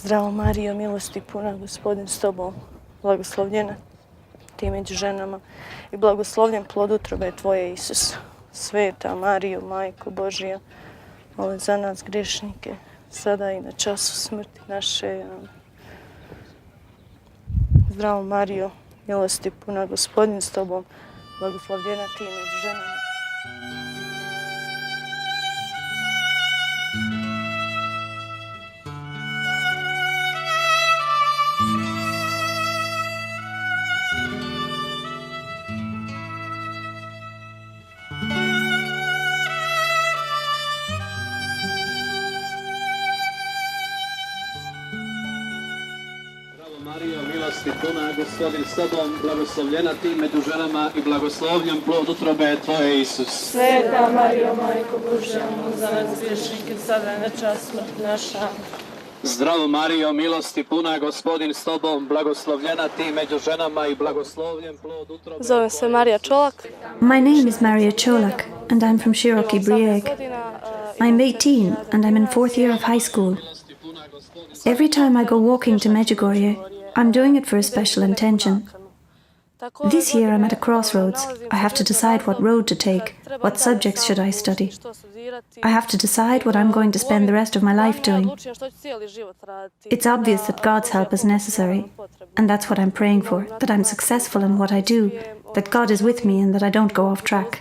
Zdravo Marijo, milosti puna, Gospodin s tobom, blagoslovljena ti među ženama i blagoslovljen plod utrobe tvoje, Isus. Sveta Marijo, Majko Božija, moli za nas grešnike, sada i na času smrti naše. Amen. Zdravo Marijo, milosti puna, Gospodin s tobom, blagoslovljena ti među ženama. Marijo, milosti puna, Gospodin s tobom, blagoslovljena ti među ženama i blagoslovljen plod utrobe tvoje, Isus. Sveta Marijo, Majko Božja, moli za nas grešnike, sada i na čas smrti naša. Zdravo Marijo, milosti puna, Gospodin s tobom, blagoslovljena ti među ženama i blagoslovljen plod utrobe. Zovem se Marija Čolak. My name is Maria Čolak and I'm from Široki Brijeg. I'm 18 and I'm in 4th year of high school. Every time I go walking to Medjugorje, I'm doing it for a special intention. This year I'm at a crossroads. I have to decide what road to take, what subjects should I study. I have to decide what I'm going to spend the rest of my life doing. It's obvious that God's help is necessary, and that's what I'm praying for, that I'm successful in what I do, that God is with me and that I don't go off track.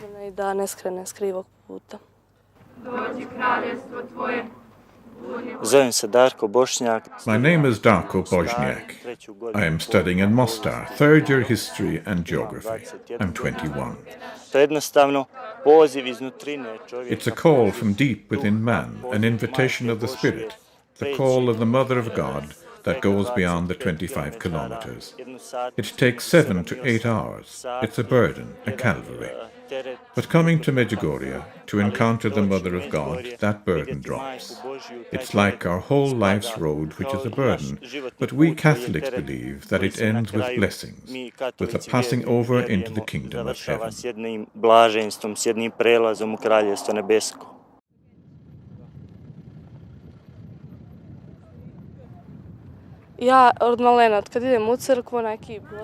Zovem se Darko Bošnjak. My name is Darko Božnjak. I am studying in Mostar, third year history and geography. I'm 21. To je jednostavno poziv iznutrine čovjeka. It's a call from deep within man, an invitation of the Spirit, the call of the Mother of God that goes beyond the 25 kilometers. It takes 7 to 8 hours. It's a burden, a Calvary. But coming to Medjugorje, to encounter the Mother of God, that burden drops. It's like our whole life's road, which is a burden, but we Catholics believe that it ends with blessings, with a passing over into the kingdom of heaven. S jednim blaženstvom, s jednim prelazom u Kraljevstvo nebesko.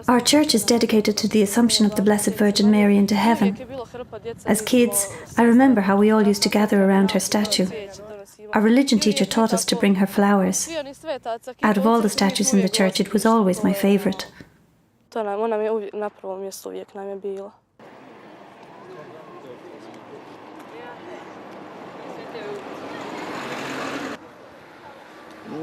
Our church is dedicated to the Assumption of the Blessed Virgin Mary into heaven. As kids, I remember how we all used to gather around her statue. Our religion teacher taught us to bring her flowers. Out of all the statues in the church, it was always my favorite.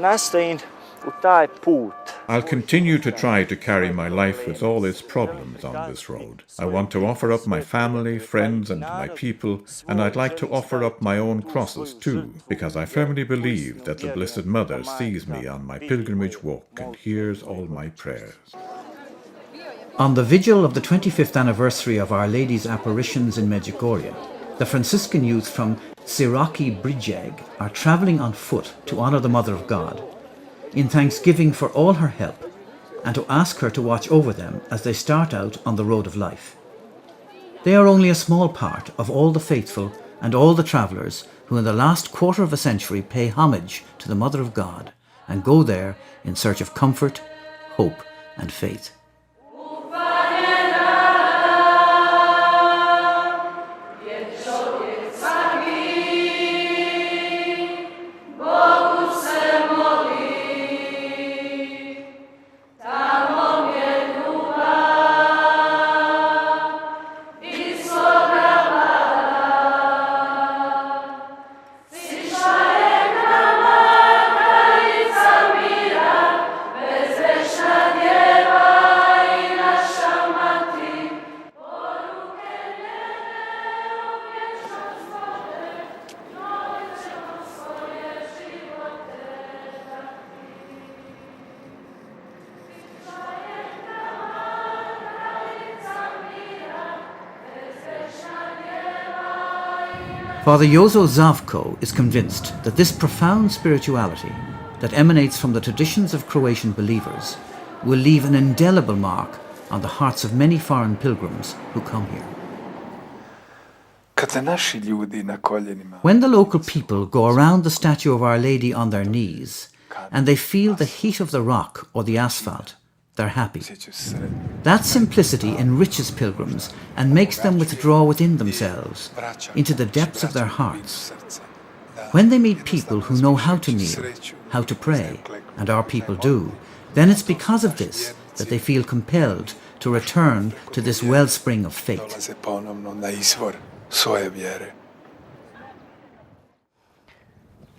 Nastojim u taj put. I'll continue to try to carry my life with all its problems on this road. I want to offer up my family, friends, and my people, and I'd like to offer up my own crosses too, because I firmly believe that the Blessed Mother sees me on my pilgrimage walk and hears all my prayers. On the vigil of the 25th anniversary of Our Lady's apparitions in Medjugorje, the Franciscan youth from Široki Brijeg are travelling on foot to honour the Mother of God, in thanksgiving for all her help, and to ask her to watch over them as they start out on the road of life. They are only a small part of all the faithful and all the travellers who in the last quarter of a century pay homage to the Mother of God and go there in search of comfort, hope and faith. Father Jozo Zavko is convinced that this profound spirituality that emanates from the traditions of Croatian believers will leave an indelible mark on the hearts of many foreign pilgrims who come here. When the local people go around the statue of Our Lady on their knees, and they feel the heat of the rock or the asphalt, they're happy. That simplicity enriches pilgrims and makes them withdraw within themselves, into the depths of their hearts. When they meet people who know how to kneel, how to pray, and our people do, then it's because of this that they feel compelled to return to this wellspring of faith.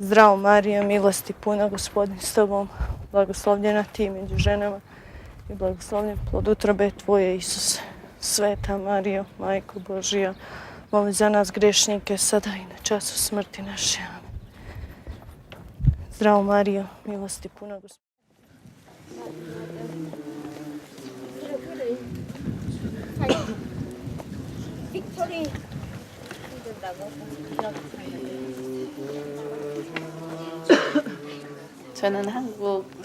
Zdravo Marija, milosti puna, Gospodin s tobom, blagoslovljena ti među ženama i blagoslovljen plod utrobe tvoje, Isuse. Sveta Marijo, Majko Božija, moli za nas grešnike, sada i na času smrti naše. Amen. Zdravo Marijo, milosti puna, Gospodin.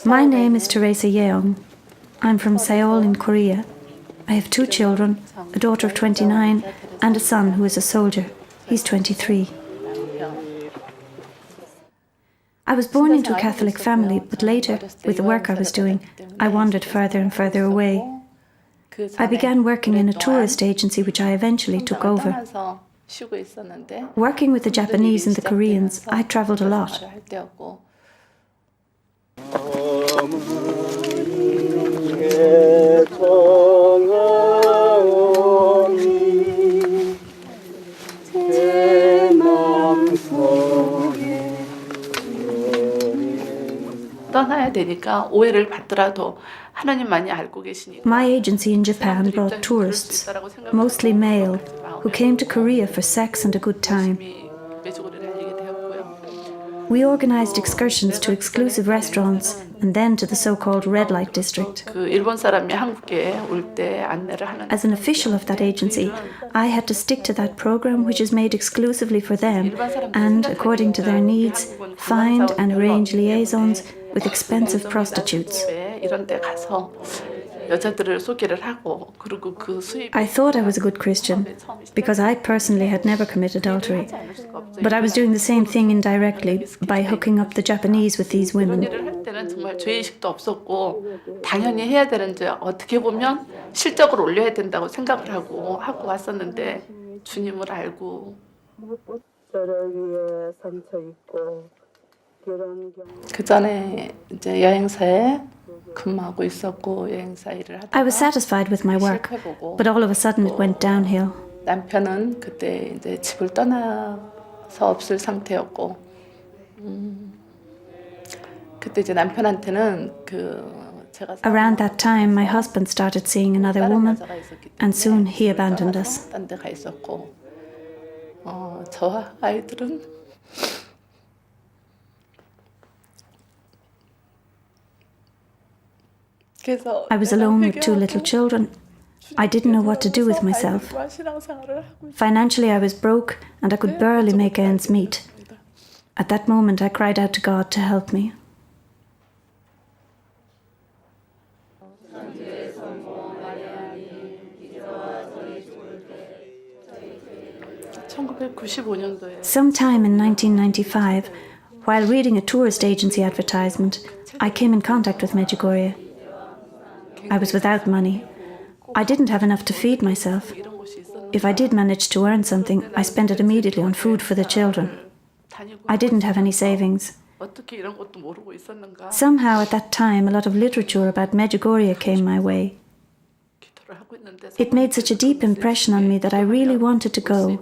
My name is Teresa Yeong. I'm from Seoul in Korea. I have 2 children, a daughter of 29 and a son who is a soldier. He's 23. I was born into a Catholic family, but later, with the work I was doing, I wandered further and further away. I began working in a tourist agency which I eventually took over. Working with the Japanese and the Koreans, I travelled a lot. My agency in Japan brought tourists, mostly male, who came to Korea for sex and a good time. We organised excursions to exclusive restaurants and then to the so-called red light district. As an official of that agency, I had to stick to that programme which is made exclusively for them and, according to their needs, find and arrange liaisons with expensive prostitutes. I thought I was a good Christian because I personally had never committed adultery, but I was doing the same thing indirectly by hooking up the Japanese with these women. I was satisfied with my work, but all of a sudden it went downhill. 남편은 그때 이제 집을 떠나서 없을 상태였고, 그때 이제 남편한테는 Around that time, my husband started seeing another woman, and soon he abandoned us. 딴 데 가 있었고, 저와 아이들은 I was alone with 2 little children. I didn't know what to do with myself. Financially, I was broke and I could barely make ends meet. At that moment, I cried out to God to help me. Sometime in 1995, while reading a tourist agency advertisement, I came in contact with Medjugorje. I was without money. I didn't have enough to feed myself. If I did manage to earn something, I spent it immediately on food for the children. I didn't have any savings. Somehow at that time, a lot of literature about Medjugorje came my way. It made such a deep impression on me that I really wanted to go.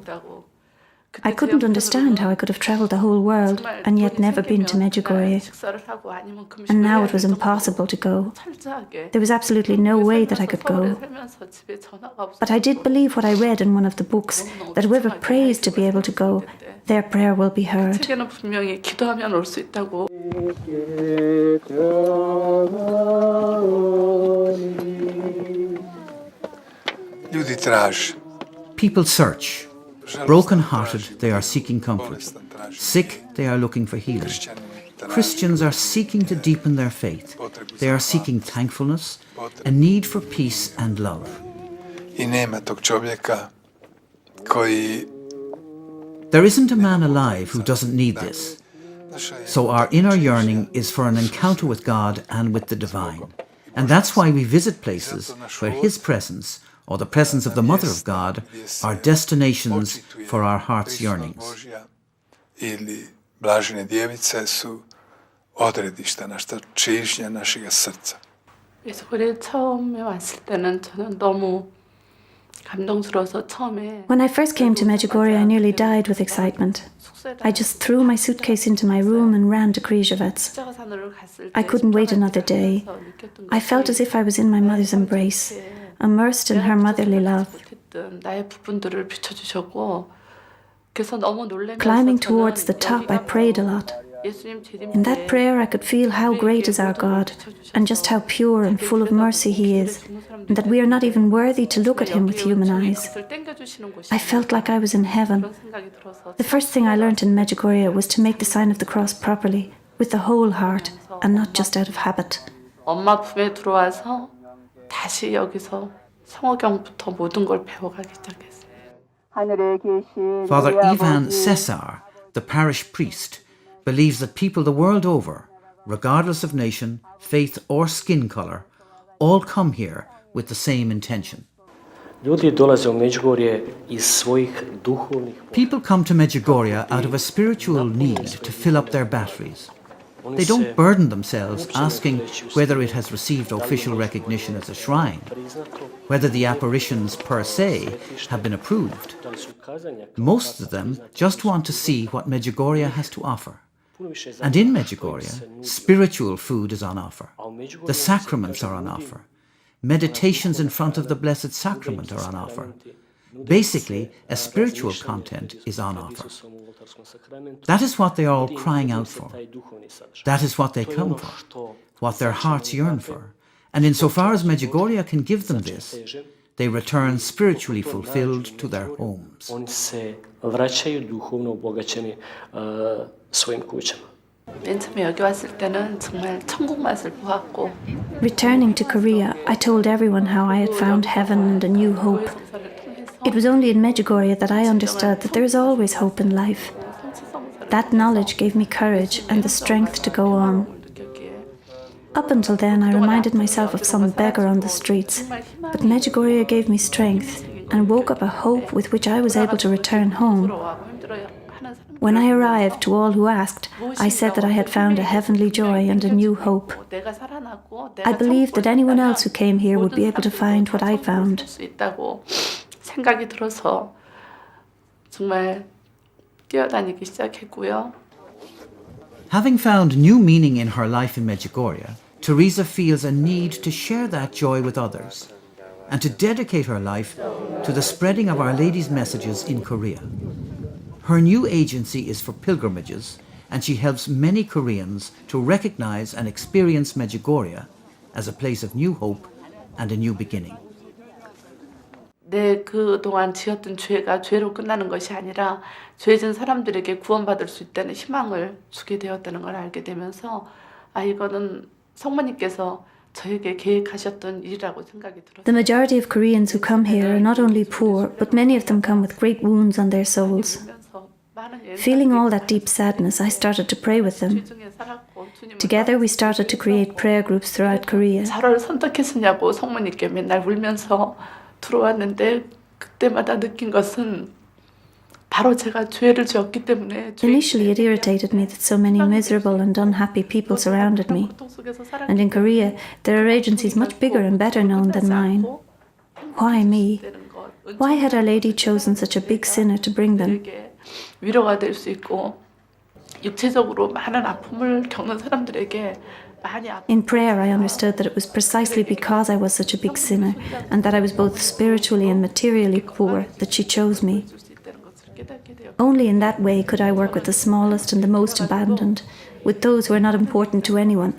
I couldn't understand how I could have travelled the whole world and yet never been to Medjugorje. And now it was impossible to go. There was absolutely no way that I could go. But I did believe what I read in one of the books, that whoever prays to be able to go, their prayer will be heard. People search. Broken-hearted, they are seeking comfort. Sick, they are looking for healing. Christians are seeking to deepen their faith. They are seeking thankfulness, a need for peace and love. There isn't a man alive who doesn't need this. So our inner yearning is for an encounter with God and with the divine. And that's why we visit places where His presence, or the presence of the Mother of God, are destinations for our heart's yearnings. Ili blažene djevice su odredišta, naša čežnja našega srca. 메주고리에 처음에 왔을 때는 저는 너무 감동스러워서 처음에 When I first came to Medjugorje, I nearly died with excitement. I just threw my suitcase into my room and ran to Križevec. I couldn't wait another day. I felt as if I was in my mother's embrace, immersed in her motherly love. 나의 부분들을 비춰주셨고 그래서 너무 놀라면서 Climbing towards the top, I prayed a lot. In that prayer, I could feel how great is our God, and just how pure and full of mercy He is, and that we are not even worthy to look at Him with human eyes. I felt like I was in heaven. The first thing I learnt in Medjugorje was to make the sign of the cross properly, with the whole heart, and not just out of habit. 엄마 품에 들어와서 다시 여기서 성호경부터 모든 걸 배워가기 시작했어요. Father Ivan Cesar, the parish priest, believes that people the world over, regardless of nation, faith or skin colour, all come here with the same intention. People come to Medjugorje out of a spiritual need to fill up their batteries. They don't burden themselves asking whether it has received official recognition as a shrine, whether the apparitions per se have been approved. Most of them just want to see what Medjugorje has to offer. And in Medjugorje, spiritual food is on offer. The sacraments are on offer. Meditations in front of the Blessed Sacrament are on offer. Basically, a spiritual content is on offer. That is what they are all crying out for. That is what they come for, what their hearts yearn for. And insofar as Medjugorje can give them this, they return spiritually fulfilled to their homes. Returning to Korea, I told everyone how I had found heaven and a new hope. It was only in Medjugorje that I understood that there is always hope in life. That knowledge gave me courage and the strength to go on. Up until then, I reminded myself of some beggar on the streets, but Medjugorje gave me strength and woke up a hope with which I was able to return home. When I arrived, to all who asked, I said that I had found a heavenly joy and a new hope. I believed that anyone else who came here would be able to find what I found. 생각이 들어서 정말 뛰어다니기 시작했고요. Having found new meaning in her life in Medjugorje, Teresa feels a need to share that joy with others and to dedicate her life to the spreading of Our Lady's messages in Korea. Her new agency is for pilgrimages, and she helps many Koreans to recognize and experience Medjugorje as a place of new hope and a new beginning. 내 그동안 지었던 죄가 죄로 끝나는 것이 아니라 죄진 사람들에게 구원받을 수 있다는 희망을 주게 되었다는 걸 알게 되면서 이거는 성모님께서 저에게 계획하셨던 일이라고 생각이 들었어요. The majority of Koreans who come here are not only poor, but many of them come with great wounds on their souls. Feeling all that deep sadness, I started to pray with them. Together we started to create prayer groups throughout Korea. 저를 선택했으냐고 성모님께 맨날 울면서 들어왔는데 그때마다 느낀 것은 바로 제가 죄를 지었기 때문에. Initially it irritated me that so many miserable and unhappy people surrounded me. And in Korea there are agencies much bigger and better known than mine. Why me? Why had Our Lady chosen such a big sinner to bring them? 위로가 될 수 있고 육체적으로 많은 아픔을 겪는 사람들에게 In prayer, I understood that it was precisely because I was such a big sinner and that I was both spiritually and materially poor that she chose me. Only in that way could I work with the smallest and the most abandoned, with those who are not important to anyone.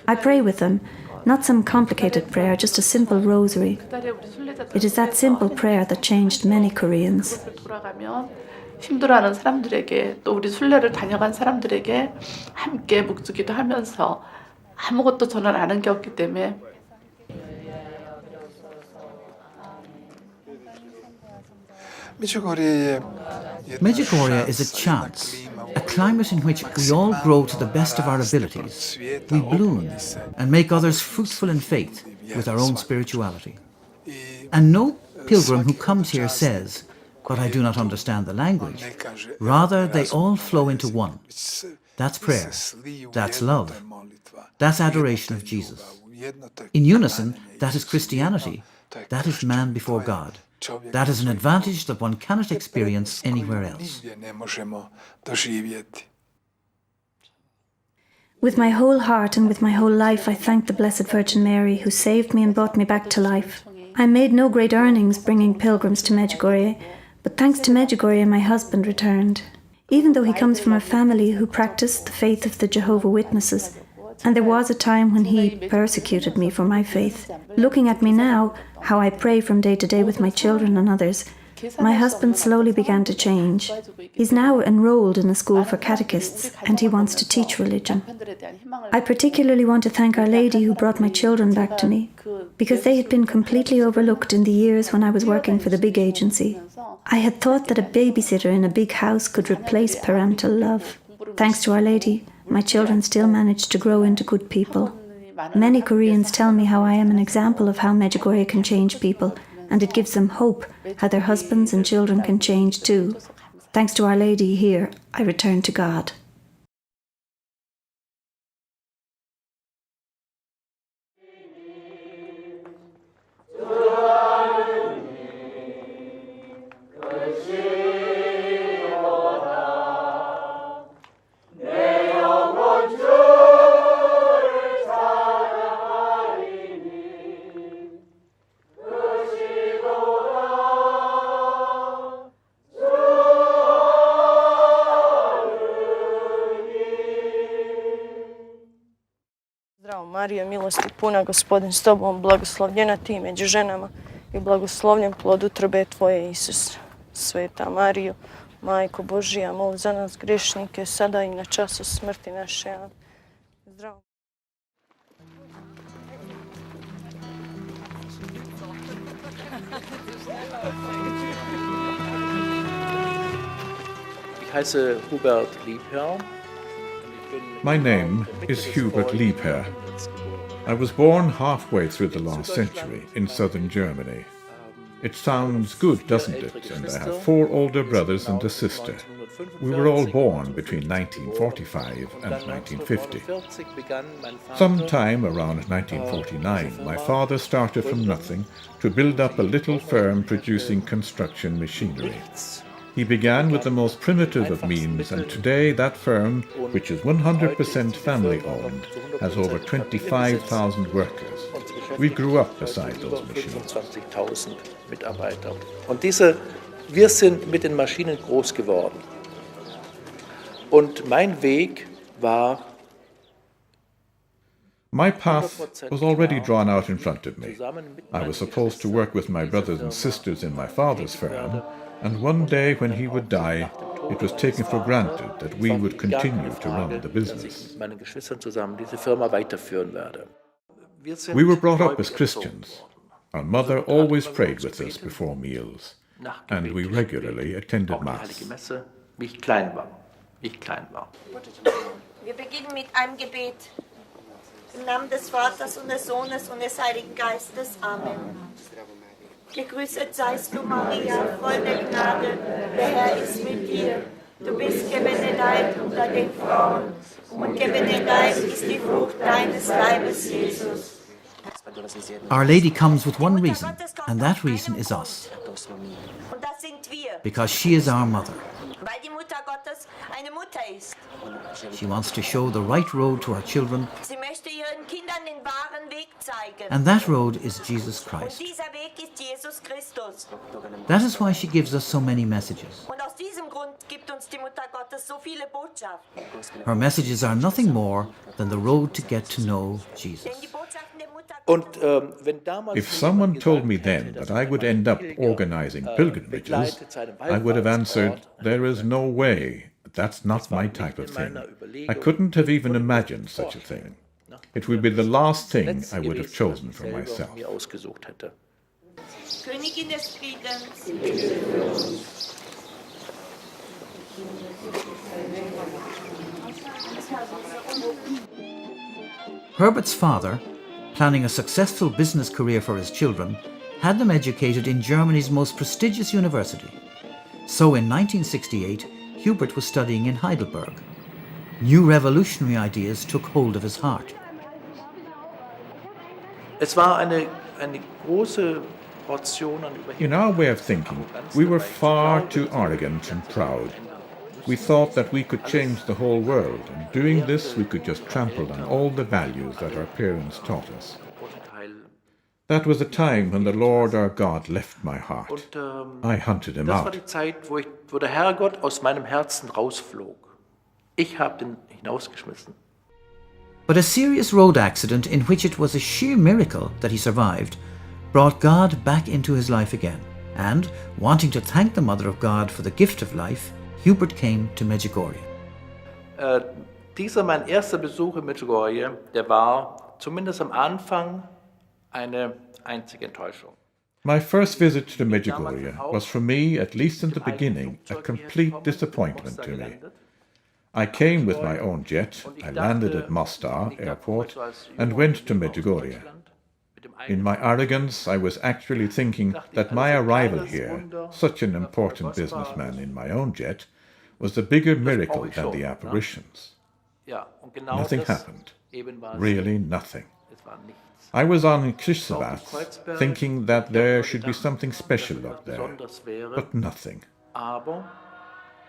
I pray with them, not some complicated prayer, just a simple rosary. It is that simple prayer that changed many Koreans. 힘들어하는 사람들에게 또 우리 순례를 다녀간 사람들에게 함께 묵주기도 하면서 아무것도 저는 아는 게 없기 때문에 Medjugorje is a chance, a climate in which we all grow to the best of our abilities. We bloom and make others fruitful in faith with our own spirituality. And no pilgrim who comes here says, "But I do not understand the language." Rather, they all flow into one. That's prayer. That's love. That's adoration of Jesus. In unison, that is Christianity. That is man before God. That is an advantage that one cannot experience anywhere else. With my whole heart and with my whole life, I thank the Blessed Virgin Mary, who saved me and brought me back to life. I made no great earnings bringing pilgrims to Medjugorje, but thanks to Medjugorje, my husband returned. Even though he comes from a family who practiced the faith of the Jehovah's Witnesses, and there was a time when he persecuted me for my faith. Looking at me now, how I pray from day to day with my children and others, my husband slowly began to change. He's now enrolled in a school for catechists, and he wants to teach religion. I particularly want to thank Our Lady who brought my children back to me, because they had been completely overlooked in the years when I was working for the big agency. I had thought that a babysitter in a big house could replace parental love. Thanks to Our Lady, my children still managed to grow into good people. Many Koreans tell me how I am an example of how Medjugorje can change people, and it gives them hope how their husbands and children can change too. Thanks to Our Lady here, I return to God. Zdravo Marijo, milosti puna, Gospodin s tobom, blagoslovljena ti među ženama i blagoslovljen plod utrobe tvoje, Isus. Sveta Marijo, Majko Božija, moli za nas grešnike, sada i na času smrti naše. Amen. Zdravo. Ich heiße Hubert Liebherr. My name is Hubert Liebherr. I was born halfway through the last century in southern Germany. It sounds good, doesn't it? And I have 4 older brothers and a sister. We were all born between 1945 and 1950. Sometime around 1949, my father started from nothing to build up a little firm producing construction machinery. He began with the most primitive of means, and today that firm, which is 100% family-owned, has over 25,000 workers. We grew up beside those machines. 25.000 Mitarbeiter. Und wir sind mit den Maschinen groß geworden. Und mein Weg war... My path was already drawn out in front of me. I was supposed to work with my brothers and sisters in my father's firm, and one day when he would die, it was taken for granted that we would continue to run the business. We were brought up as Christians. Our mother always prayed with us before meals, and we regularly attended Mass. Wie ich klein war. Wir beginnen mit einem Gebet. Im Namen des Vaters und des Sohnes und des Heiligen Geistes. Amen. Gegrüßet seist du, Maria, voll der Gnade, der Herr ist mit dir. Du bist gebenedeit unter den Frauen, und gebenedeit ist die Frucht deines Leibes, Jesus. Our Lady comes with one reason, and that reason is us. Und das sind wir, Because she is our mother. weil die Mutter Gottes eine Mutter ist. She wants to show the right road to our children, Sie möchte ihren Kindern den wahren Weg zeigen. and that road is Jesus Und Christ. dieser Weg ist Jesus Christus. That is why she gives us so many messages. Und aus diesem Grund gibt uns die Mutter Gottes so viele Botschaften. Her messages are nothing more than the road to get to know Jesus. Denn die Botschaften der Mutter Und wenn damals If someone told me then that I would end up organizing pilgrimages, I would have answered, there is no way. That's not my type of thing. I couldn't have even imagined such a thing. It would be the last thing I would have chosen for myself. Königin des Friedens. Herbert's father, planning a successful business career for his children, had them educated in Germany's most prestigious university. So in 1968, Hubert was studying in Heidelberg. New revolutionary ideas took hold of his heart. Es war eine große Portion an Überheblichkeit. In our way of thinking, we were far too arrogant and proud. We thought that we could change the whole world, and doing this we could just trample on all the values that our parents taught us. That was a time when the Lord our God left my heart. I hunted him Das war out. die Zeit, wo der Herrgott aus meinem Herzen rausflog. Ich habe ihn hinausgeschmissen. But a serious road accident in which it was a sheer miracle that he survived brought God back into his life again. And, wanting to thank the Mother of God for the gift of life, Hubert came to Medjugorje. Dieser mein erster Besuch in Medjugorje, der war zumindest am Anfang eine einzige Enttäuschung. My first visit to Medjugorje was for me, at least in the beginning, a complete disappointment to me. I came with my own jet, I landed at Mostar airport and went to Medjugorje. In my arrogance, I was actually thinking that my arrival here, such an important businessman in my own jet, was a bigger miracle than the apparitions. Nothing happened. Really nothing. I was on Krzyżowac, thinking that there should be something special up there, but nothing.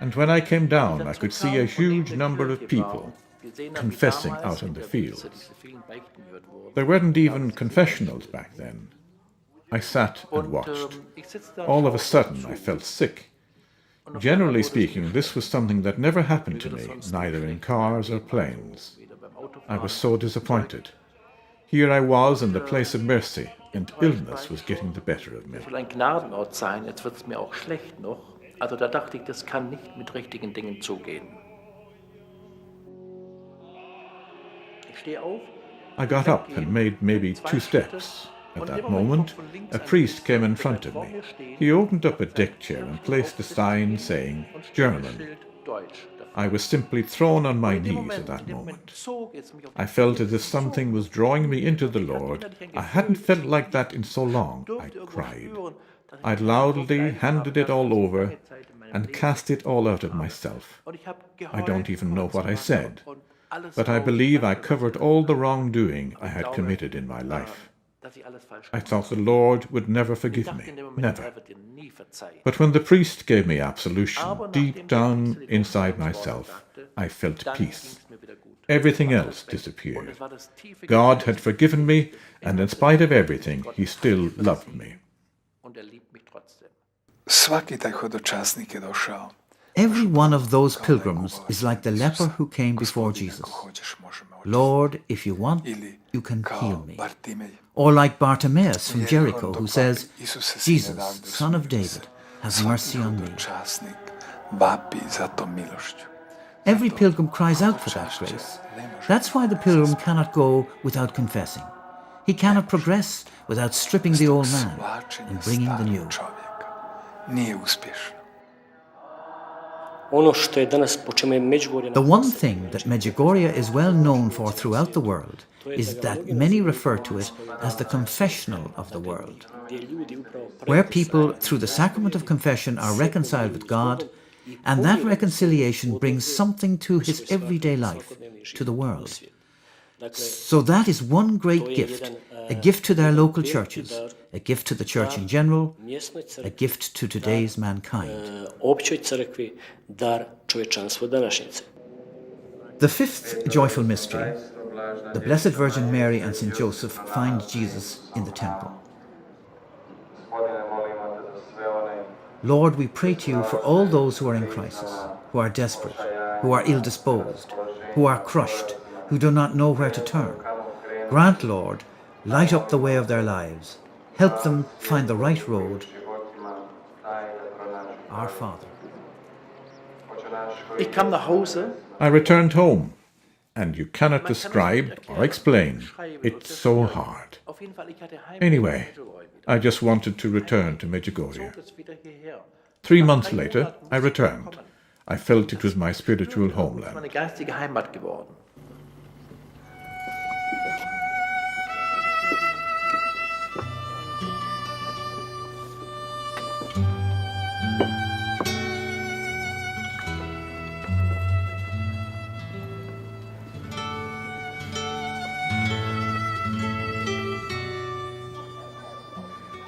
And when I came down, I could see a huge number of people confessing out in the fields. There weren't even confessionals back then. I sat and watched. All of a sudden, I felt sick. Generally speaking, this was something that never happened to me, neither in cars or planes. I was so disappointed. Here I was in the place of mercy, and illness was getting the better of me. Es soll ein Gnadenort sein, jetzt wird es mir auch schlecht noch. Also da dachte ich, das kann nicht mit richtigen Dingen zugehen. Ich stehe auf. I got up and made maybe 2 steps. At that moment, a priest came in front of me. He opened up a deck chair and placed a sign saying, German. I was simply thrown on my knees at that moment. I felt as if something was drawing me into the Lord. I hadn't felt like that in so long. I cried. I loudly handed it all over and cast it all out of myself. I don't even know what I said, but I believe I covered all the wrongdoing I had committed in my life. I thought the Lord would never forgive me, never. But when the priest gave me absolution, deep down inside myself, I felt peace. Everything else disappeared. God had forgiven me, and in spite of everything, He still loved me. Svaki taj hodočasnik je došao. Every one of those pilgrims is like the leper who came before Jesus. Lord, if you want, you can heal me. Or like Bartimaeus from Jericho, who says, Jesus, Son of David, have mercy on me. Every pilgrim cries out for that grace. That's why the pilgrim cannot go without confessing. He cannot progress without stripping the old man and bringing the new. The one thing that Medjugorje is well known for throughout the world is that many refer to it as the confessional of the world, where people, through the sacrament of confession, are reconciled with God, and that reconciliation brings something to his everyday life, to the world. So that is one great gift, a gift to their local churches, a gift to the church in general, a gift to today's mankind. The fifth joyful mystery, the Blessed Virgin Mary and St. Joseph find Jesus in the temple. Lord, we pray to you for all those who are in crisis, who are desperate, who are ill-disposed, who are crushed, who do not know where to turn. Grant, Lord, light up the way of their lives. Help them find the right road. Our Father. Ich kam nach Hause. I returned home, and you cannot describe or explain. It's so hard. Anyway, I just wanted to return to Medjugorje. 3 months later, I returned. I felt it was my spiritual homeland. Meine geistige Heimat geworden.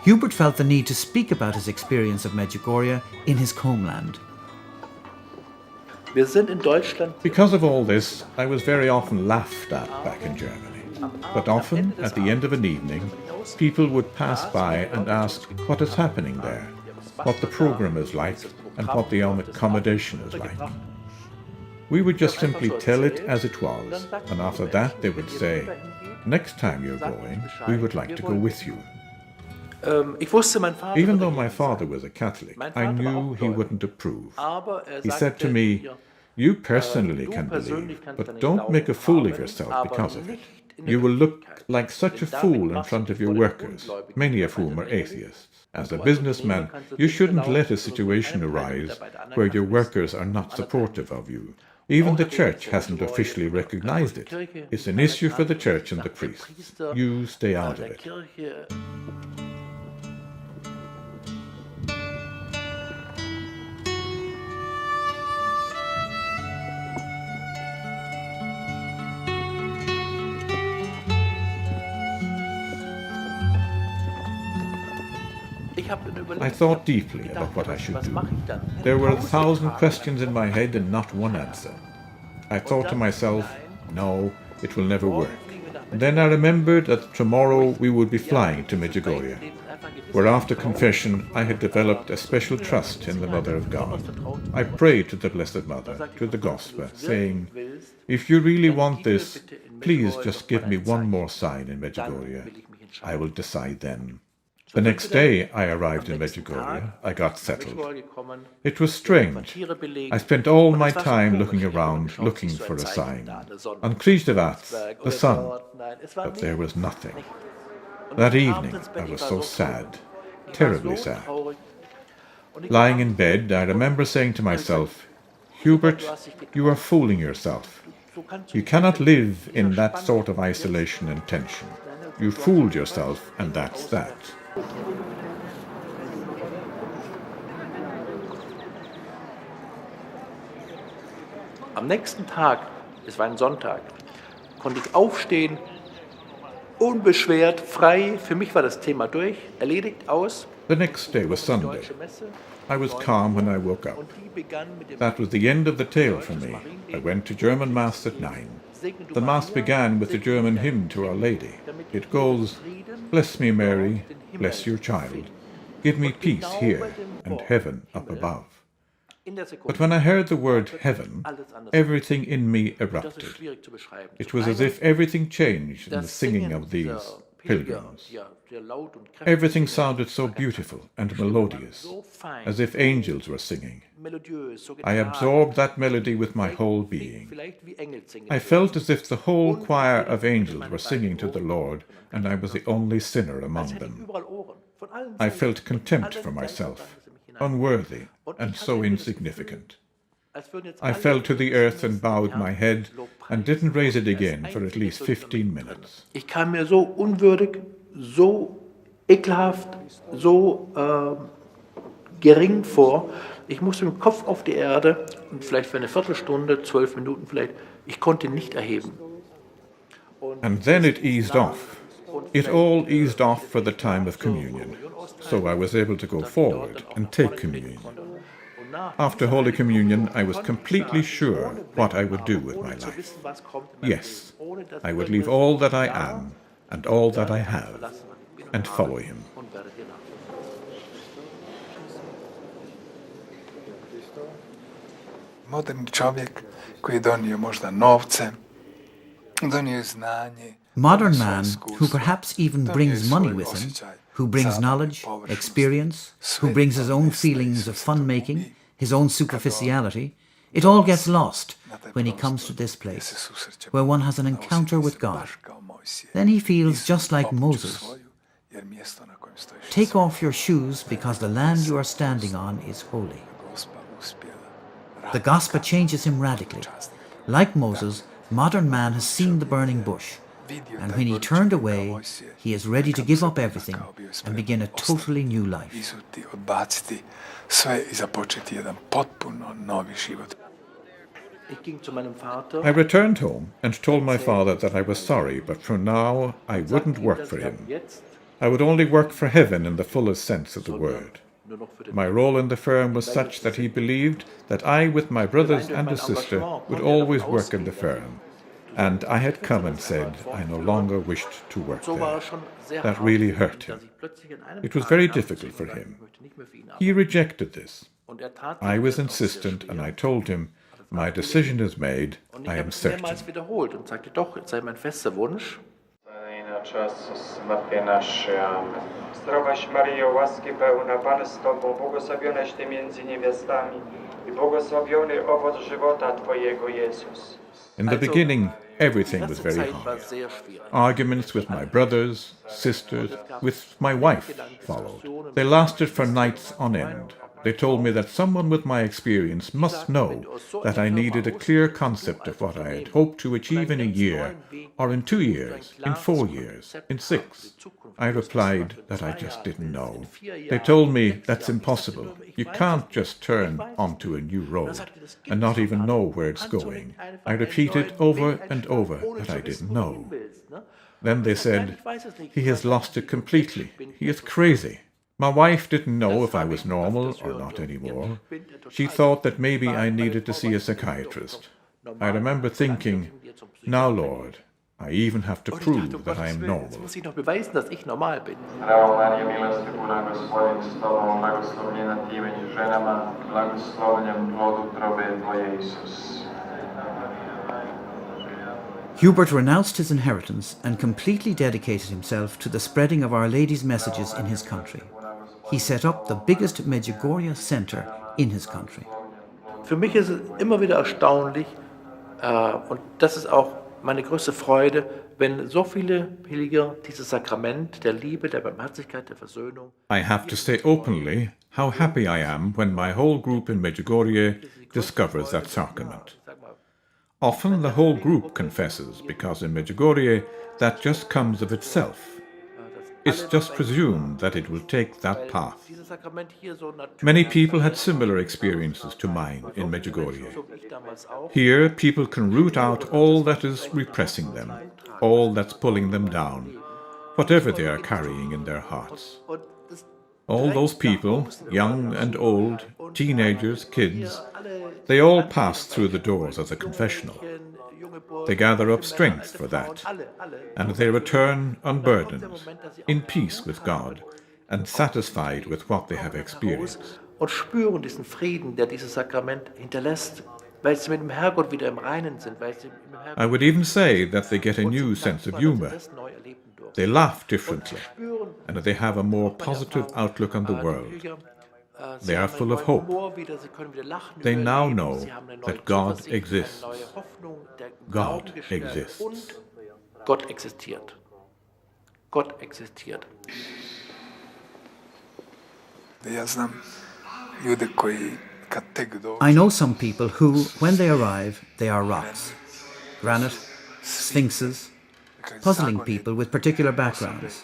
Hubert felt the need to speak about his experience of Medjugorje in his homeland. Wir sind in Deutschland. Because of all this, I was very often laughed at back in Germany. But often, at the end of an evening, people would pass by and ask what is happening there, what the program is like, and what the accommodation is like. We would just simply tell it as it was, and after that they would say, "Next time you're going, we would like to go with you." Even though my father was a Catholic, I knew he wouldn't approve. He said to me, "You personally can believe, but don't make a fool of yourself because of it. You will look like such a fool in front of your workers, many of whom are atheists. As a businessman, you shouldn't let a situation arise where your workers are not supportive of you. Even the church hasn't officially recognized it. It's an issue for the church and the priests. You stay out of it." I thought deeply about what I should do. There were 1,000 questions in my head and not one answer. I thought to myself, no, it will never work. And then I remembered that tomorrow we would be flying to Medjugorje, where after confession I had developed a special trust in the Mother of God. I prayed to the Blessed Mother, to the Gospel, saying, "If you really want this, please just give me one more sign in Medjugorje. I will decide then." The next day I arrived in Medjugorje. I got settled. It was strange. I spent all my time looking around, looking for a sign. On Križevac, the sun, but there was nothing. That evening I was so sad, terribly sad. Lying in bed, I remember saying to myself, "Hubert, you are fooling yourself. You cannot live in that sort of isolation and tension. You fooled yourself, and that's that." Am nächsten Tag, es war ein Sonntag, konnte ich aufstehen, unbeschwert, frei. Für mich war das Thema durch, erledigt, aus. The next day was Sunday. I was calm when I woke up. That was the end of the tale for me. I went to German Mass at 9. The Mass began with the German hymn to Our Lady. It goes, "Bless me, Mary, bless your child. Give me peace here and heaven up above." But when I heard the word heaven, everything in me erupted. It was as if everything changed in the singing of these pilgrims. Everything sounded so beautiful and melodious, as if angels were singing. I absorbed that melody with my whole being. I felt as if the whole choir of angels were singing to the Lord, and I was the only sinner among them. I felt contempt for myself, unworthy and so insignificant. I fell to the earth and bowed my head and didn't raise it again for at least 15 minutes. Ich kam mir so unwürdig, so ekelhaft, so gering vor. Ich musste mit dem Kopf auf die Erde und vielleicht für eine Viertelstunde, 12 Minuten vielleicht, ich konnte ihn nicht erheben. And then it eased off. It all eased off for the time of communion, so I was able to go forward and take communion. After Holy Communion, I was completely sure what I would do with my life. Yes, I would leave all that I am and all that I have and follow him. Moderni čovjek koji je donio možda novce, donio je znanje. Modern man who perhaps even brings money with him, who brings knowledge, experience, who brings his own feelings of fun-making, his own superficiality, it all gets lost when he comes to this place, where one has an encounter with God. Then he feels just like Moses. Take off your shoes because the land you are standing on is holy. The gospel changes him radically. Like Moses, modern man has seen the burning bush, and when he turned away, he is ready to give up everything and begin a totally new life. I returned home and told my father that I was sorry, but for now I wouldn't work for him. I would only work for heaven in the fullest sense of the word. My role in the firm was such that he believed that I, with my brothers and a sister, would always work in the firm. And I had come and said I no longer wished to work there. That really hurt him. It was very difficult for him. He rejected this. I was insistent, and I told him, my decision is made, I am certain. Zdrowaś Maryjo, łaski pełna, Pan z Tobą, błogosławionaś Ty między niewiastami i błogosławiony owoc żywota Twojego, Jezus. In the beginning, everything was very hard. Arguments with my brothers, sisters, with my wife followed. They lasted for nights on end. They told me that someone with my experience must know that I needed a clear concept of what I had hoped to achieve in a year, or in 2 years, in 4 years, in 6. I replied that I just didn't know. They told me that's impossible. You can't just turn onto a new road and not even know where it's going. I repeated over and over that I didn't know. Then they said, he has lost it completely. He is crazy. My wife didn't know if I was normal or not anymore. She thought that maybe I needed to see a psychiatrist. I remember thinking, now Lord, I even have to prove that I am normal. Hubert renounced his inheritance and completely dedicated himself to the spreading of Our Lady's messages in his country. He set up the biggest Medjugorje center in his country. Für mich ist es immer wieder erstaunlich, und das ist auch meine größte Freude, wenn so viele Pilger dieses Sakrament der Liebe, der Barmherzigkeit, der Versöhnung. I have to say openly how happy I am when my whole group in Medjugorje discovers that sacrament. Often the whole group confesses, because in Medjugorje that just comes of itself. It's just presumed that it will take that path. Many people had similar experiences to mine in Medjugorje. Here, people can root out all that is repressing them, all that's pulling them down, whatever they are carrying in their hearts. All those people, young and old, teenagers, kids, they all pass through the doors of the confessional. They gather up strength for that, and they return unburdened, in peace with God, and satisfied with what they have experienced. Und spüren diesen Frieden, der dieses Sakrament hinterlässt, weil sie mit dem Herrgott wieder im Reinen sind, weil sie mit dem Herrgott. I would even say that they get a new sense of humor. They laugh differently, and they have a more positive outlook on the world. They are full of hope. They now know that God exists. God exists. Gott existiert. Gott existiert. I know some people who, when they arrive, they are rocks. Granite, sphinxes, puzzling people with particular backgrounds.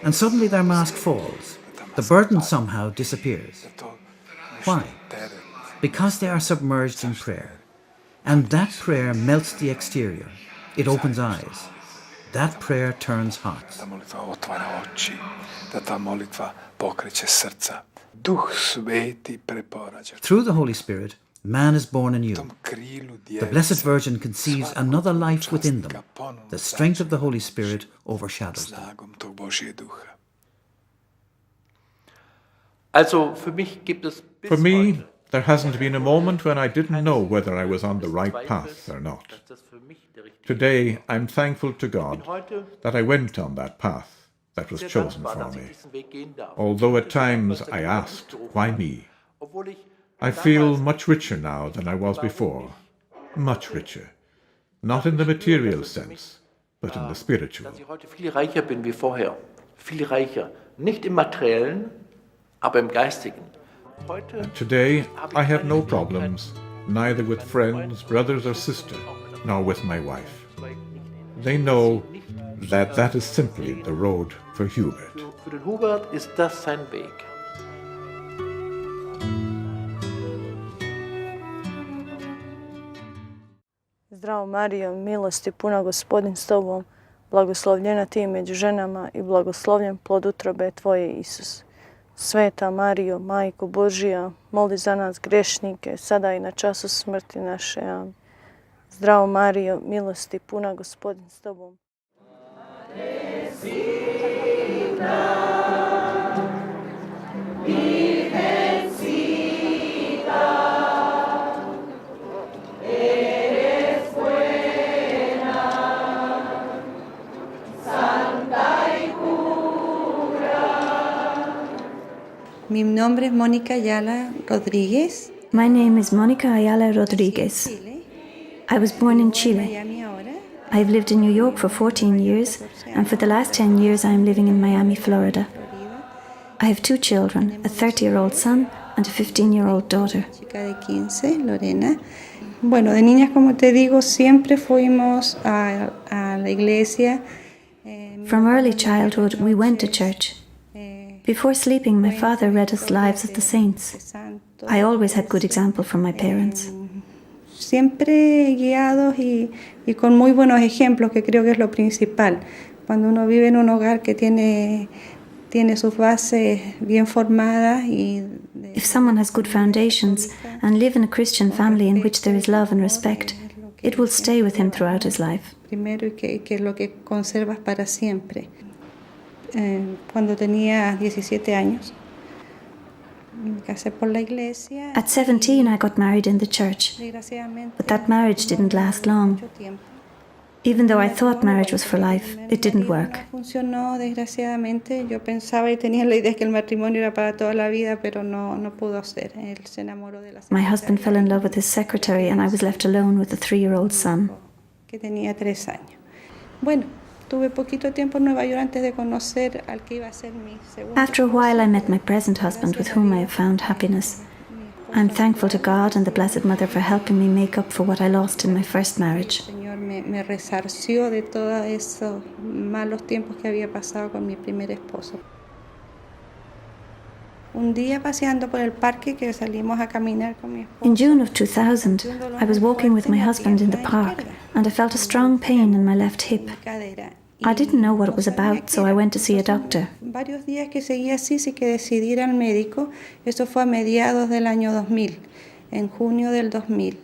And suddenly their mask falls. The burden somehow disappears. Why? Because they are submerged in prayer. And that prayer melts the exterior. It opens eyes. That prayer turns hearts. Through the Holy Spirit, man is born anew. The Blessed Virgin conceives another life within them. The strength of the Holy Spirit overshadows them. For me, there hasn't been a moment when I didn't know whether I was on the right path or not. Today, I'm thankful to God that I went on that path that was chosen for me. Although at times I asked, why me? I feel much richer now than I was before. Much richer. Not in the material sense, but in the spiritual. Dass ich heute viel reicher bin wie vorher. Viel reicher. Nicht im Materiellen, aber im Geistigen. And today I have no problems, neither with friends, brothers or sister, nor with my wife. They know that that is simply the road for Hubert. Für den Hubert ist das sein Weg. Zdravo Marijo, milosti puna Gospodin s tobom, blagoslovljena ti među ženama i blagoslovljen plod utrobe tvoje Isus. Sveta Marijo, Majko Božija, moli za nas grešnike, sada i na času smrti naše. Amen. Zdravo Marijo, milosti puna Gospodin s tobom. Mi nombre es Mónica Ayala Rodríguez. My name is Mónica Ayala Rodríguez. I was born in Chile. I've lived in New York for 14 years, and for the last 10 years I am living in Miami, Florida. I have 2 children, a 30-year-old son and a 15-year-old daughter. Chica de 15, Lorena. Bueno, de niñas, como te digo, siempre fuimos a la iglesia. From early childhood, we went to church. Before sleeping, my father read us Lives of the Saints. I always had good example from my parents. Siempre guiados y con muy buenos ejemplos, que creo que es lo principal. Cuando uno vive en un hogar que tiene sus bases bien formadas y if someone has good foundations and live in a Christian family in which there is love and respect, it will stay with him throughout his life. Primero, y que es lo que conservas para siempre. Cuando tenía 17 años, me casé por la iglesia. At 17, I got married in the church, but that marriage didn't last long. Even though I thought marriage was for life, it didn't work. Funcionó, desgraciadamente. Yo pensaba y tenía la idea que el matrimonio era para toda la vida, pero no pudo ser. Él se enamoró de la My husband fell in love with his secretary, and I was left alone with a 3-year-old son. Que tenía 3 años. Bueno, tuve poquito tiempo en Nueva York antes de conocer al que iba a ser mi segundo. After a while, I met my present husband, with whom I have found happiness. I'm thankful to God and the Blessed Mother for helping me make up for what I lost in my first marriage. El Señor me resarció de todos esos malos tiempos que había pasado con mi primer esposo. Un día paseando por el parque, que salimos a caminar con mi esposo. In June of 2000, I was walking with my husband in the park, and I felt a strong pain in my left hip. I didn't know what it was about, so I went to see a doctor. Varios días que seguía así, sí que decidí ir al médico. Eso fue a mediados del año 2000, en junio del 2000.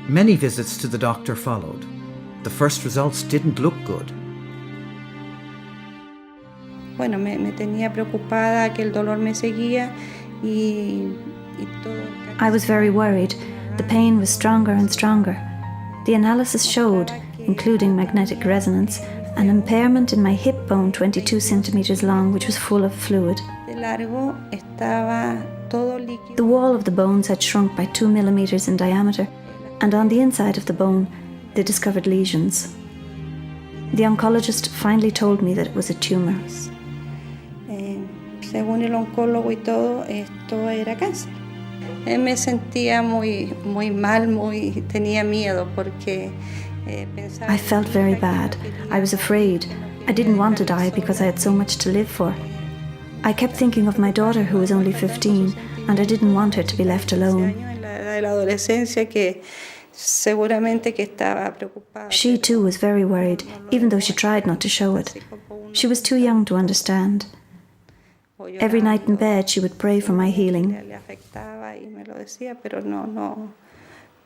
Many visits to the doctor followed. The first results didn't look good. Bueno, me tenía preocupada, que el dolor me seguía y todo. I was very worried. The pain was stronger and stronger. The analysis showed, including magnetic resonance, an impairment in my hip bone 22 centimeters long, which was full of fluid. The wall of the bones had shrunk by 2 millimeters in diameter, and on the inside of the bone, they discovered lesions. The oncologist finally told me that it was a tumor. Según el oncólogo y todo, esto era cáncer. Me sentía muy mal, tenía miedo porque pensaba. I felt very bad. I was afraid. I didn't want to die because I had so much to live for. I kept thinking of my daughter, who was only 15, and I didn't want her to be left alone. She too was very worried, even though she tried not to show it. She was too young to understand. Every night in bed she would pray for my healing.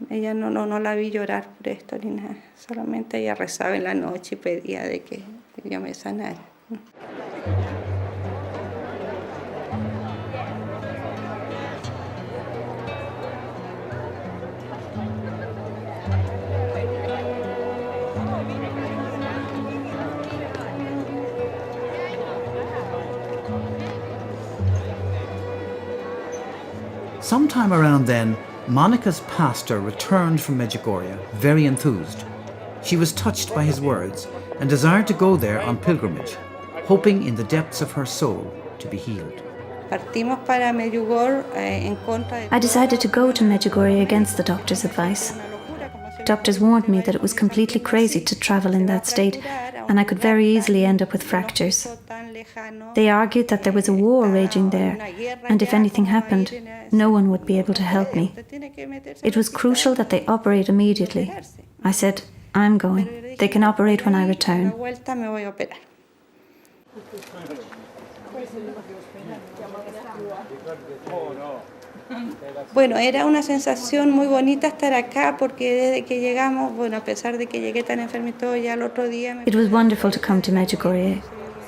Ella no la vi llorar por esto ni nada. Solamente ella rezaba en la noche y pedía de que yo me sanara. Sometime around then, Monica's pastor returned from Medjugorje, very enthused. She was touched by his words and desired to go there on pilgrimage, hoping in the depths of her soul to be healed. Partimos para Medjugorje en contra de... I decided to go to Medjugorje against the doctor's advice. Doctors warned me that it was completely crazy to travel in that state, and I could very easily end up with fractures. They argued that there was a war raging there, and if anything happened, no one would be able to help me. It was crucial that they operate immediately. I said, I'm going. They can operate when I return. Bueno, era una sensación muy bonita estar acá porque desde que llegamos, bueno, a pesar de que llegué tan enferma y todo, ya el otro día... It was wonderful to come to Medjugorje.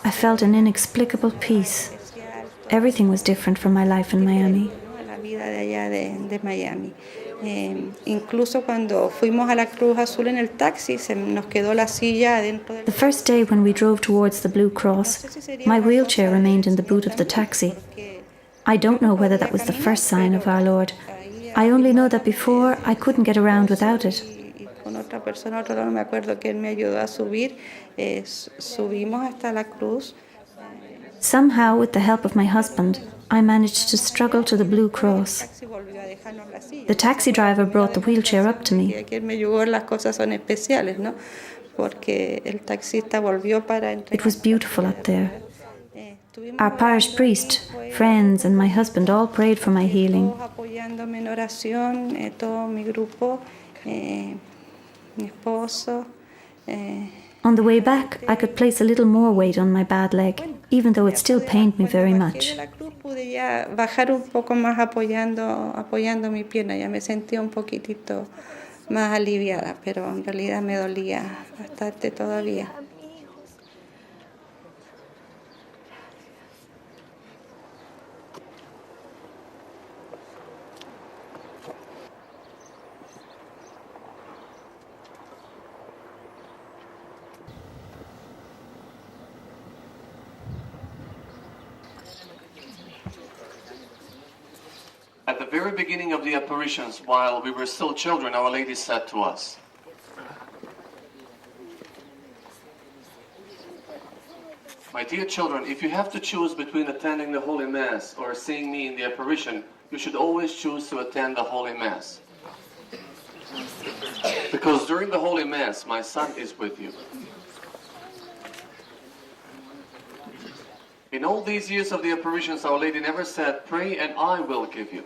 I felt an inexplicable peace. Everything was different from my life in Miami. La vida de allá de Miami. Incluso cuando fuimos a la Cruz Azul en el taxi, se nos quedó la silla adentro del... The first day when we drove towards the Blue Cross, my wheelchair remained in the boot of the taxi. I don't know whether that was the first sign of our Lord. I only know that before I couldn't get around without it. Con otra persona, otro lado, me acuerdo que él me ayudó a subir. Subimos hasta la cruz. Somehow, with the help of my husband, I managed to struggle to the Blue Cross. The taxi driver brought the wheelchair up to me. Aquí en Medjugorje las cosas son especiales, ¿no? Porque el taxista volvió para... It was beautiful up there. Our parish priest, friends, and my husband all prayed for my healing. Apoyándome en oración, todo mi grupo, mi esposo. On the way back, I could place a little more weight on my bad leg, even though it still pained me very much. Pude ya bajar un poco más apoyando mi pierna, ya me sentía un poquitito más aliviada, pero en realidad me dolía bastante todavía. At the very beginning of the apparitions, while we were still children, Our Lady said to us, "My dear children, if you have to choose between attending the Holy Mass or seeing me in the apparition, you should always choose to attend the Holy Mass. Because during the Holy Mass, my Son is with you. In all these years of the apparitions, Our Lady never said, 'Pray and I will give you.'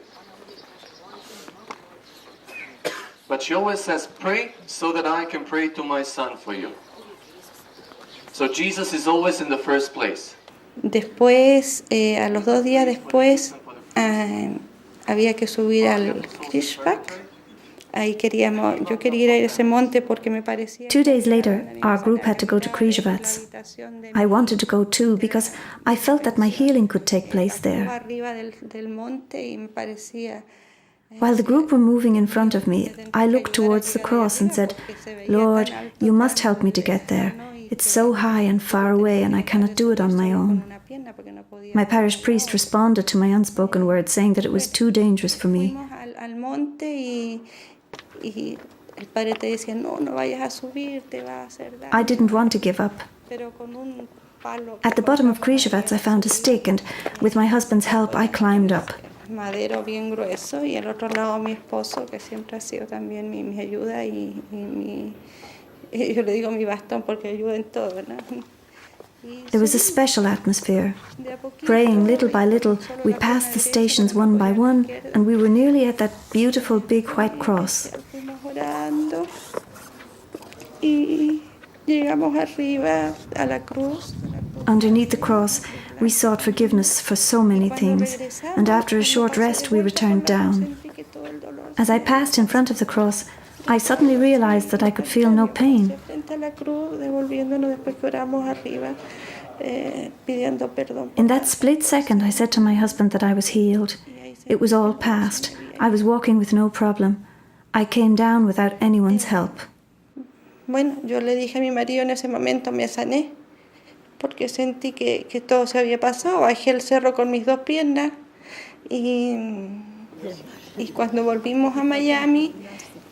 But she always says, 'Pray so that I can pray to my Son for you.' So Jesus is always in the first place." Después, a los 2 días después, había que subir al Krishpak. Ahí yo quería ir a ese monte porque me parecía... 2 days later, our group had to go to Krzyżowac. I wanted to go too because I felt that my healing could take place there. While the group were moving in front of me, I looked towards the cross and said, "Lord, you must help me to get there. It's so high and far away and I cannot do it on my own." My parish priest responded to my unspoken words, saying that it was too dangerous for me. I didn't want to give up. At the bottom of Krzyżowac, I found a stick and, with my husband's help, I climbed up. Madero bien grueso y al otro lado mi esposo, que siempre ha sido también mi ayuda y yo le digo mi bastón porque ayuda en todo, ¿verdad? There was a special atmosphere. Praying little by little, we passed the stations one by one, and we were nearly at that beautiful big white cross. Orando y llegamos arriba a la cruz. Underneath the cross, we sought forgiveness for so many things, and after a short rest, we returned down. As I passed in front of the cross, I suddenly realized that I could feel no pain. In that split second, I said to my husband that I was healed. It was all past. I was walking with no problem. I came down without anyone's help. Bueno, yo le dije a mi marido en ese momento, me sané, porque sentí que todo se había pasado. Bajé el cerro con mis 2 piernas y cuando volvimos a Miami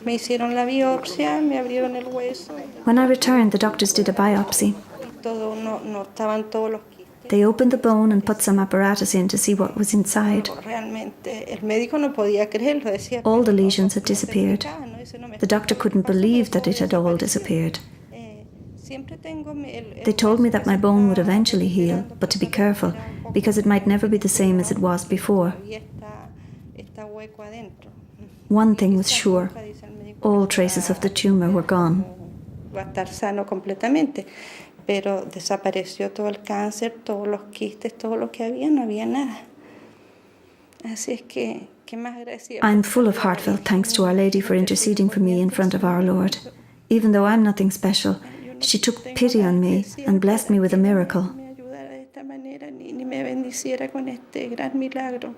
me hicieron la biopsia, me abrieron el hueso. When I returned, the doctors did a biopsy. Todo no estaban todos los quistes. They opened the bone and put some apparatus in to see what was inside. All the lesions had disappeared. The doctor couldn't believe that it had all disappeared. They told me that my bone would eventually heal, but to be careful, because it might never be the same as it was before. One thing was sure, all traces of the tumor were gone. Pero desapareció todo el cáncer, todos los quistes, todo lo que había, no había nada. Así es que, qué más agradecida. I'm full of heartfelt thanks to Our Lady for interceding for me in front of our Lord. Even though I'm nothing special, she took pity on me and blessed me with a miracle. Ni me bendiciera con este gran milagro.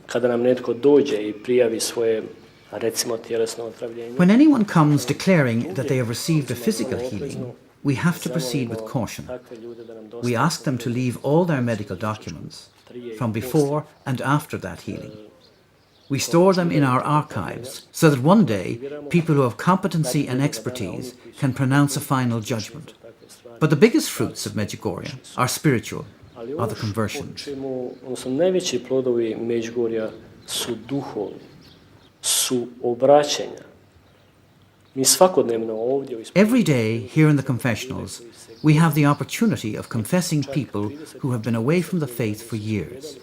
Kada nam netko dođe I prijavi svoje, recimo, tjelesno otravljenje. When anyone comes declaring that they have received a physical healing, we have to proceed with caution. We ask them to leave all their medical documents from before and after that healing. We store them in our archives so that one day people who have competency and expertise can pronounce a final judgment. But the biggest fruits of Medjugorje are spiritual, are the conversions. Najveći plodovi Medjugorja su duhovni, su obraćanja. Every day, here in the confessionals, we have the opportunity of confessing people who have been away from the faith for years,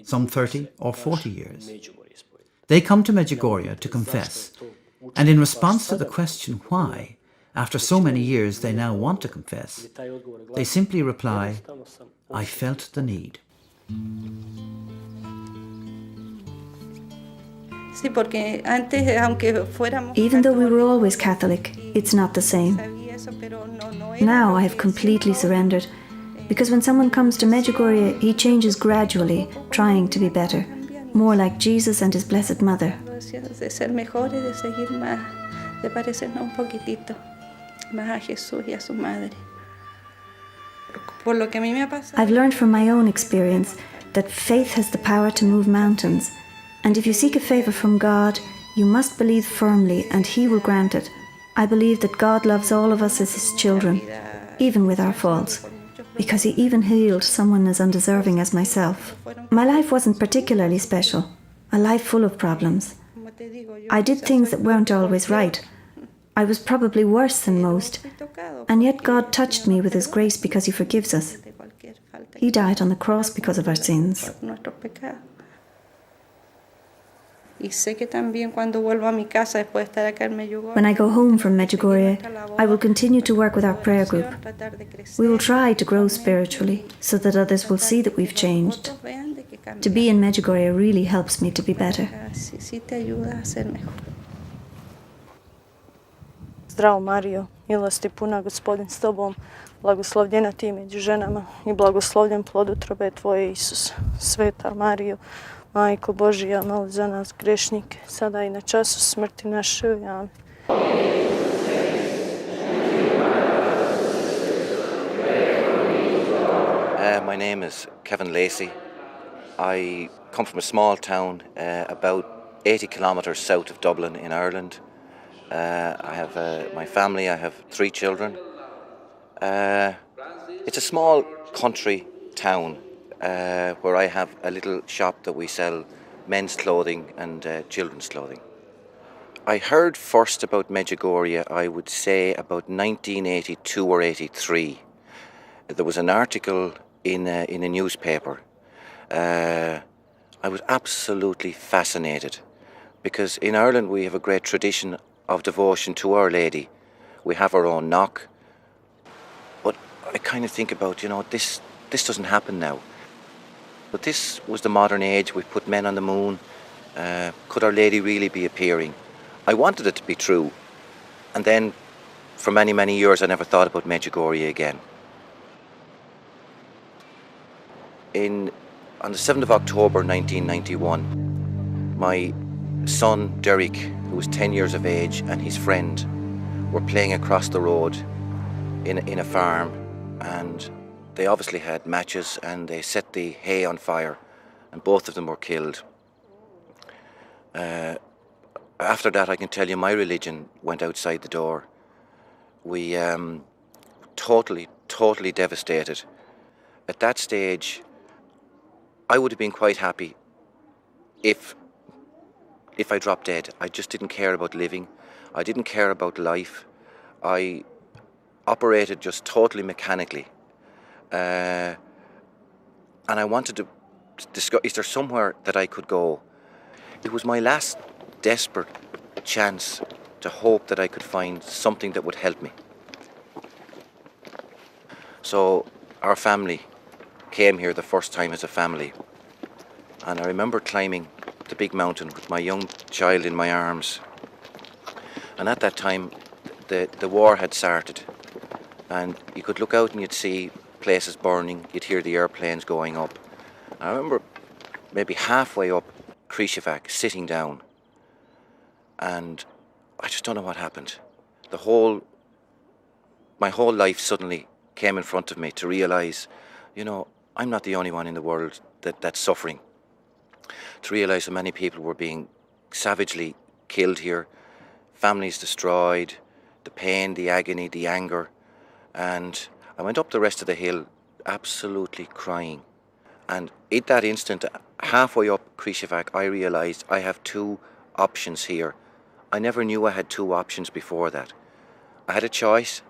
some 30 or 40 years. They come to Medjugorje to confess, and in response to the question why, after so many years they now want to confess, they simply reply, I felt the need. Even though we were always Catholic, it's not the same. Now I have completely surrendered, because when someone comes to Medjugorje, he changes gradually, trying to be better, more like Jesus and his Blessed Mother. I've learned from my own experience that faith has the power to move mountains. And if you seek a favour from God, you must believe firmly and He will grant it. I believe that God loves all of us as His children, even with our faults, because He even healed someone as undeserving as myself. My life wasn't particularly special, a life full of problems. I did things that weren't always right. I was probably worse than most, and yet God touched me with His grace because He forgives us. He died on the cross because of our sins. When I go home from Medjugorje, I will continue to work with our prayer group. We will try to grow spiritually so that others will see that we've changed. To be in Medjugorje really helps me to be better. Zdravo Mario, milosti puna, Gospodin s tobom, blagoslovljena ti među ženama I blagoslovljen plod utrobe tvoje, Isus. Sveta Marijo, Majko Božija, moli za nas grešnike, sada I na času smrti naše. Amen. My name is Kevin Lacey. I come from a small town about 80 kilometres south of Dublin in Ireland. I have my family, I have 3 children. It's a small country town where I have a little shop that we sell men's clothing and children's clothing. I heard first about Medjugorje, I would say about 1982 or 83. There was an article in a newspaper. I was absolutely fascinated because in Ireland we have a great tradition of devotion to Our Lady. We have our own knock. But I kind of think about, this doesn't happen now. But this was the modern age. We've put men on the moon. Could Our Lady really be appearing? I wanted it to be true. And then for many, many years, I never thought about Medjugorje again. On the 7th of October 1991, my son Derek, who was 10 years of age, and his friend were playing across the road in a farm, and they obviously had matches and they set the hay on fire, and both of them were killed. After that, I can tell you my religion went outside the door. We totally devastated. at that stage, I would have been quite happy if I dropped dead. I just didn't care about living. I didn't care about life. I operated just totally mechanically. And I wanted to discuss, is there somewhere that I could go? It was my last desperate chance to hope that I could find something that would help me. So our family came here the first time as a family. And I remember climbing the big mountain with my young child in my arms. And at that time, the war had started. And you could look out and you'd see places burning, you'd hear the airplanes going up. I remember maybe halfway up Krzyżewac, sitting down, and I just don't know what happened. My whole life suddenly came in front of me to realise, you know, I'm not the only one in the world that's suffering. To realise how many people were being savagely killed here, families destroyed, the pain, the agony, the anger. And I went up the rest of the hill absolutely crying. And in that instant, halfway up Krzyżewac, I realised I have two options here. I never knew I had two options before that. I had a choice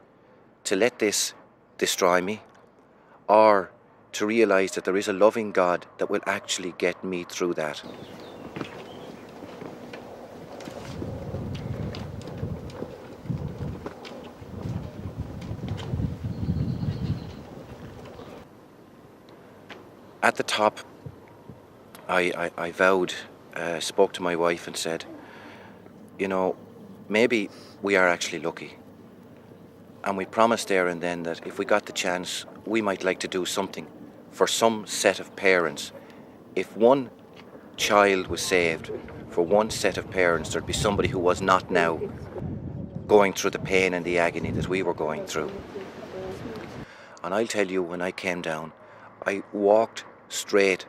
to let this destroy me, or to realise that there is a loving God that will actually get me through that. At the top, I vowed, spoke to my wife and said, you know, maybe we are actually lucky. And we promised there and then that if we got the chance, we might like to do something for some set of parents. If one child was saved for one set of parents, there'd be somebody who was not now going through the pain and the agony that we were going through. And I'll tell you, when I came down, I walked straight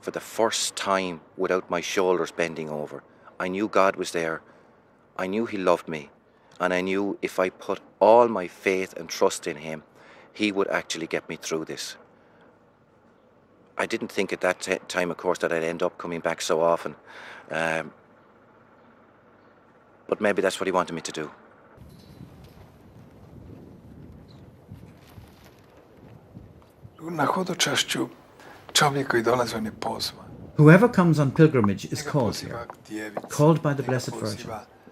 for the first time without my shoulders bending over. I knew God was there. I knew He loved me. And I knew if I put all my faith and trust in Him, He would actually get me through this. I didn't think at that time, of course, that I'd end up coming back so often. But maybe that's what He wanted me to do. Na hodočašću čovjek koji dolazi on je pozvan. Whoever comes on pilgrimage is called here, called by the Blessed Virgin,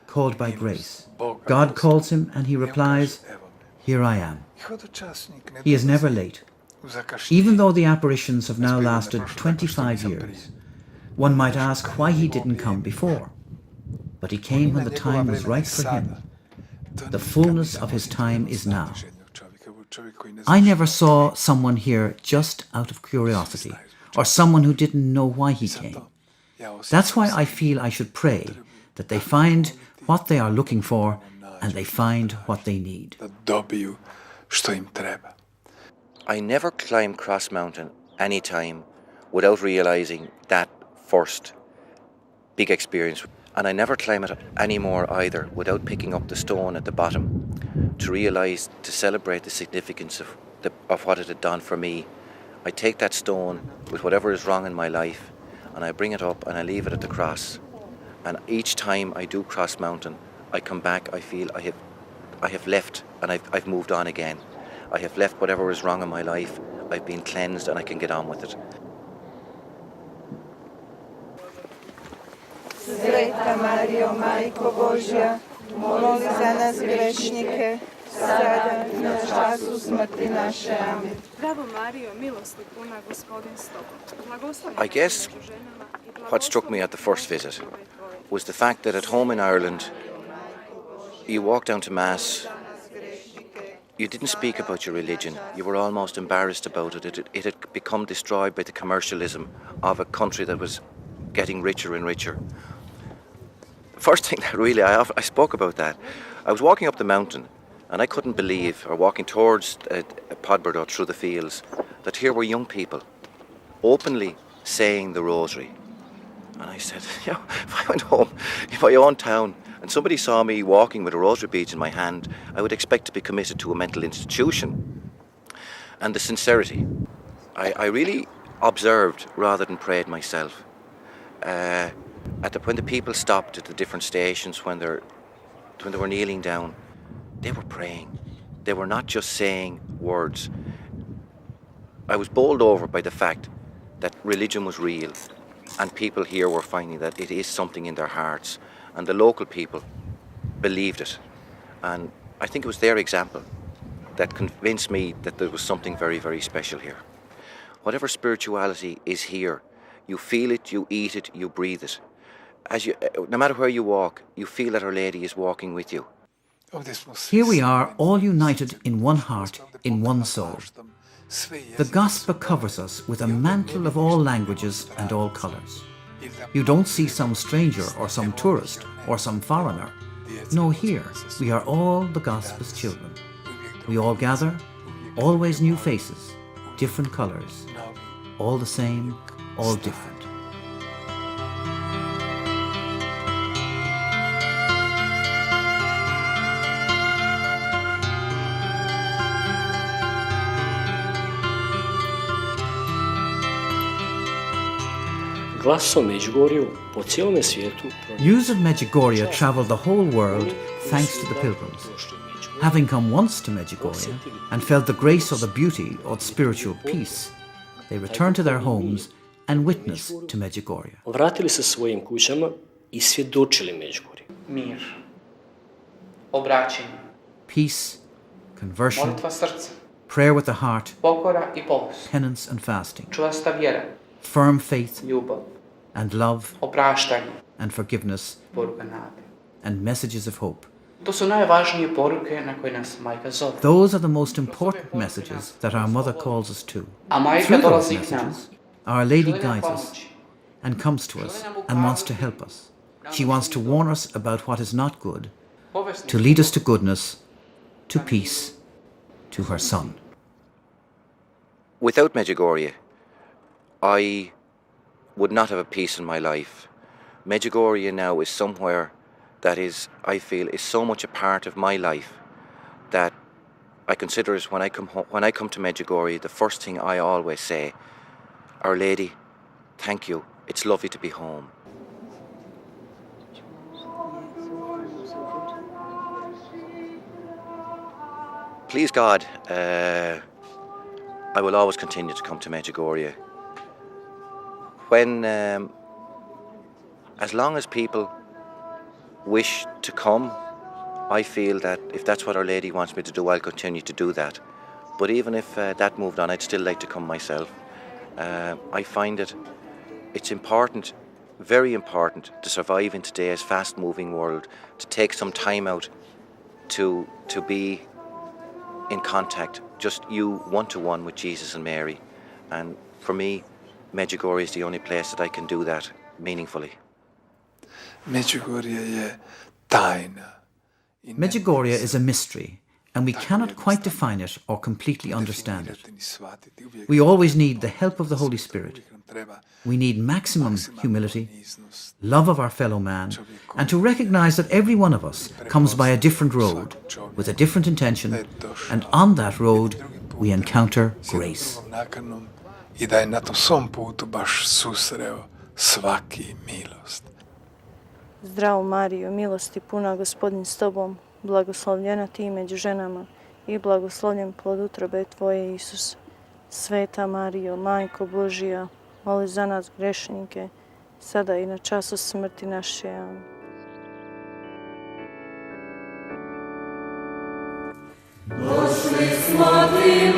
called by grace. God calls him and he replies, "Here I am." He is never late. Even though the apparitions have now lasted 25 years, one might ask why he didn't come before. But he came when the time was right for him. The fullness of his time is now. I never saw someone here just out of curiosity, or someone who didn't know why he came. That's why I feel I should pray that they find what they are looking for and they find what they need. I never climbed Cross Mountain any time without realising that first big experience. And I never climb it anymore either without picking up the stone at the bottom to realise, to celebrate the significance of what it had done for me. I take that stone with whatever is wrong in my life and I bring it up and I leave it at the cross. And each time I do Cross Mountain, I come back, I feel I have left and I've moved on again. I have left whatever is wrong in my life, I've been cleansed and I can get on with it. Sveta Marijo, Majko Božja, moli za nas grešnike, sada i na času smrti naše. Amen. Zdravo Marijo, milosti puna, Gospodin s tobom. I guess what struck me at the first visit was the fact that at home in Ireland, you walked down to Mass, you didn't speak about your religion, you were almost embarrassed about it. It had become destroyed by the commercialism of a country that was getting richer and richer. First thing that really, I spoke about that. I was walking up the mountain and I couldn't believe, or walking towards Podberdo through the fields, that here were young people openly saying the rosary. And I said, you know, if I went home in my own town and somebody saw me walking with a rosary beads in my hand, I would expect to be committed to a mental institution. And the sincerity I really observed rather than prayed myself. When the people stopped at the different stations, when they were kneeling down, they were praying. They were not just saying words. I was bowled over by the fact that religion was real, and people here were finding that it is something in their hearts, and the local people believed it. And I think it was their example that convinced me that there was something very, very special here. Whatever spirituality is here, you feel it, you eat it, you breathe it. No matter where you walk, you feel that Our Lady is walking with you. Here we are, all united in one heart, in one soul. The gospel covers us with a mantle of all languages and all colours. You don't see some stranger or some tourist or some foreigner. No, here we are all the gospel's children. We all gather, always new faces, different colours, all the same, all different. Glas o Medjugorju po cijelome svijetu. News of Medjugorje traveled the whole world thanks to the pilgrims. Having come once to Medjugorje and felt the grace of the beauty of spiritual peace, they returned to their homes and witnessed to Medjugorje. Vratili se svojim kućama I svjedočili Medjugorju. Mir, obraćenje, peace, conversion, molitva srca, prayer with the heart, pokora I polos, penance and fasting, čvrsta vjera, firm faith, ljubav, and love, opraštanje, and forgiveness, poruka nade. and messages of hope. To su najvažnije poruke na koje nas majka zove. Those are the most important messages that our mother calls us to. A majka Through those dolazi k nam. messages, Our Lady guides us and comes to us and wants to help us. She wants to warn us about what is not good, to lead us to goodness, to peace, to her Son. Without Medjugorje, I would not have a peace in my life. Medjugorje now is somewhere that is, I feel, is so much a part of my life that I consider it when I come to Medjugorje, the first thing I always say, Our Lady, thank you. It's lovely to be home. Please God, I will always continue to come to Medjugorje. As long as people wish to come, I feel that if that's what Our Lady wants me to do, I'll continue to do that. But even if that moved on, I'd still like to come myself. I find it's important, very important, to survive in today's fast-moving world, to take some time out to be in contact, just you one-to-one with Jesus and Mary. And for me, Medjugorje is the only place that I can do that meaningfully. Medjugorje je tajna. Medjugorje is a mystery, and we cannot quite define it or completely understand it. We always need the help of the Holy Spirit. We need maximum humility, love of our fellow man, and to recognize that every one of us comes by a different road, with a different intention, and on that road we encounter grace. I da je na tom svom putu baš susreo svaki milost. Zdravo Marijo, milosti puna, Gospodin s tobom, blagoslovljena ti među ženama i blagoslovljen plod utrobe tvoje, Isus. Sveta Marijo, Majko Božija, moli za nas grešnike, sada i na času smrti naše. Amen. Došli smo ti,